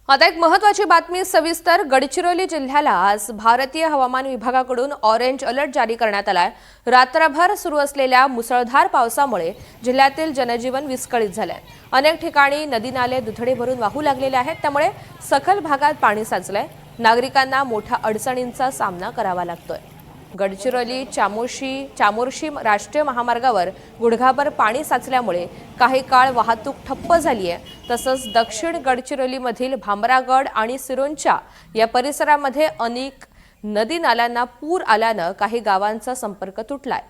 आता एक महत्त्वाची बातमी सविस्तर। गडचिरोली जिल्ह्याला आज भारतीय हवामान विभागाकडून ऑरेंज अलर्ट जारी करण्यात आलाय। रात्रभर सुरू असलेल्या मुसळधार पावसामुळे जिल्ह्यातील जनजीवन विस्कळीत झालंय। अनेक ठिकाणी नदी नाले दुथडी भरून वाहू लागलेले आहेत, त्यामुळे सखल भागात पाणी साचलंय। नागरिकांना मोठ्या अडचणींचा सामना करावा लागतोय। गडचिरोली चामोर्शी राष्ट्रीय महामार्गावर गुडघाभर पाणी साचल्यामुळे काही काळ वाहतूक ठप्प झाली आहे। तसंच दक्षिण गडचिरोलीमधील भामरागड आणि सिरोंचा या परिसरामध्ये अनेक नदी नाल्यांना पूर आल्यानं काही गावांचा संपर्क तुटलाय।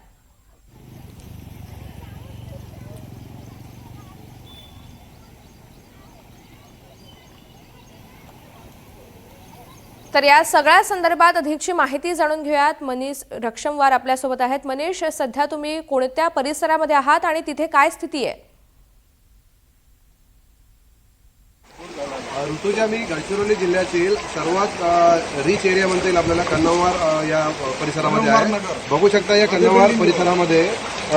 तर या सगळ्या संदर्भात अधिकची माहिती जाणून घेऊयात। मनीष रक्षमवार आपल्या सोबत आहेत। मनीष, सध्या तुम्ही कोणत्या परिसरामध्ये आहात आणि तिथे काय स्थिती आहे? ऋतुजा, मी गडचिरोली जिल्ह्यातील सर्वात रिच एरिया म्हणता येईल आपल्याला कन्नवार या परिसरामध्ये आहे। बघू शकता या कन्नवार परिसरामध्ये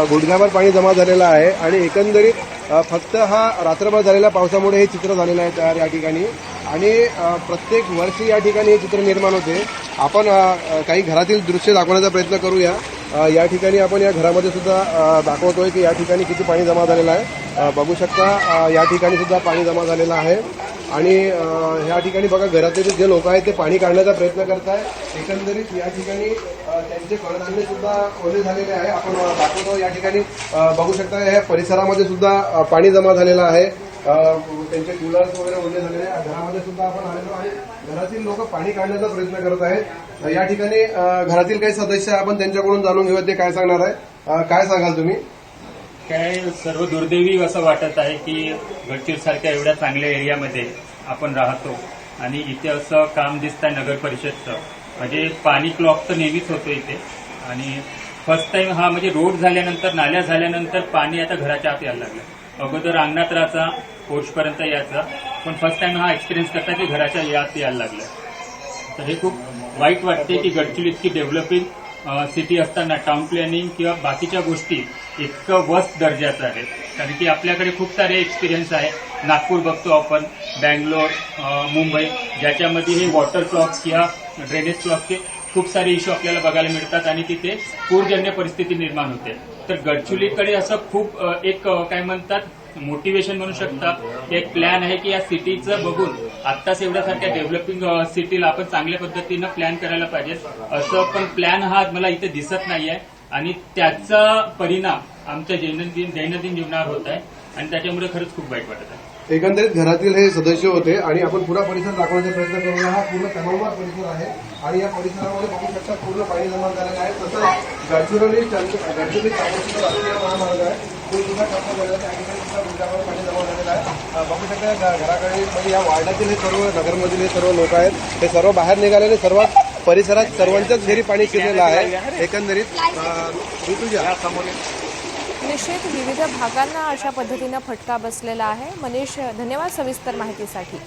गुडघाभर पाणी जमा झालेलं आहे आणि एकंदरीत फक्त हा रात्रभर झालेल्या पावसामुळे हे चित्र झालेलं आहे तयार या ठिकाणी। आणि प्रत्येक वर्षी या ठिकाणी हे चित्र निर्माण होते। आपण काही घरातील दृश्य दाखवण्याचा प्रयत्न करूया। या ठिकाणी आपण या घरामध्ये सुद्धा दाखवतोय की या ठिकाणी किती पाणी जमा झालेलं आहे। बघू शकता या ठिकाणी सुद्धा पाणी जमा झालेलं आहे आणि या ठिकाणी बघा घरातील जे लोक आहेत ते पाणी काढण्याचा प्रयत्न करत आहेत। एकंदरीत या ठिकाणी त्यांचे कडधान्य सुद्धा ओले झालेले आहे। आपण दाखवतो या ठिकाणी बघू शकता या परिसरामध्ये सुद्धा पाणी जमा झालेलं आहे। त्यांचे कूलर्स वगैरे ओले झालेले आहे। घरामध्ये सुद्धा आपण आलेलो आहे। घरातील लोक पाणी काढण्याचा प्रयत्न करत आहेत। या ठिकाणी घरातील काही सदस्य आपण त्यांच्याकडून जाणून घेऊया ते काय सांगणार आहे। काय सांगाल तुम्ही? काय सर्व दुर्दैवी असं वाटत आहे की गडचिरोलीसारख्या एवढ्या चांगल्या एरियामध्ये आपण राहतो आणि इथे असं काम दिसतंय नगर परिषदचं। म्हणजे पाणी क्लॉक तर नेहमीच होतं इथे आणि फर्स्ट टाइम हा म्हणजे रोड झाल्यानंतर नाल्या झाल्यानंतर पाणी आता घराच्या आत यायला लागलं। अगोदर अंगणात राहायचा, पोर्चपर्यंत यायचा, पण फर्स्ट टाइम हा एक्सपिरियन्स करता की घराच्या आत यायला लागलं। तर हे खूप वाईट वाटते की गडचिरोली इतकी डेव्हलपिंग सिटी असताना टाउन प्लॅनिंग किंवा बाकीच्या गोष्टी इतकं वर्स्ट दर्जाचं आहे। कारण की आपल्याकडे खूप सारे एक्सपिरियन्स आहे। नागपूर बघतो आपण, बँगलोर, मुंबई, ज्याच्यामध्ये हे वॉटर क्लॉक किंवा ड्रेनेज क्लॉकचे खूप सारे इश्यू आपल्याला बघायला मिळतात आणि तिथे पूरजन्य परिस्थिती निर्माण होते। तर गडचिरोलीकडे असं खूप एक काय म्हणतात मोटिवेशन म्हणू शकता, एक प्लॅन आहे की या सिटीचं बघून आत्ताच एवढ्यासारख्या डेव्हलपिंग सिटीला आपण चांगल्या पद्धतीनं प्लॅन करायला पाहिजे। असं पण प्लॅन हा मला इथे दिसत नाहीये आणि त्याचा परिणाम आमच्या दैनंदिन जीवनावर होत आहे आणि त्याच्यामुळे खरंच खूप वाईट वाटत आहे। एकंदरीत घरातील हे सदस्य होते आणि आपण पुरा परिसर दाखवण्याचा प्रयत्न करूया। हा पूर्ण कन्नवार परिसर आहे आणि या परिसरामध्ये बघू शकता पूर्ण पाणी जमा झालेलं आहे। तसंच गडचिरोली चामोर्शी राष्ट्रीय महामार्ग आहे, तो सुद्धा ठप्प झालेला आहे। त्या ठिकाणी सुद्धा गुडघाभर पाणी जमा झालेलं आहे। बघू शकता घराकडे म्हणजे या वार्डातील हे सर्व नगरमधील हे सर्व लोक आहेत, हे सर्व बाहेर निघालेले, सर्वात परिसरात सर्वांच्याच घरी पाणी शिरलेलं आहे। एकंदरीत ऋतुजा निश्चित विविध भागांना अशा पद्धतीनं फटका बसलेला आहे। मनीष, धन्यवाद सविस्तर माहितीसाठी।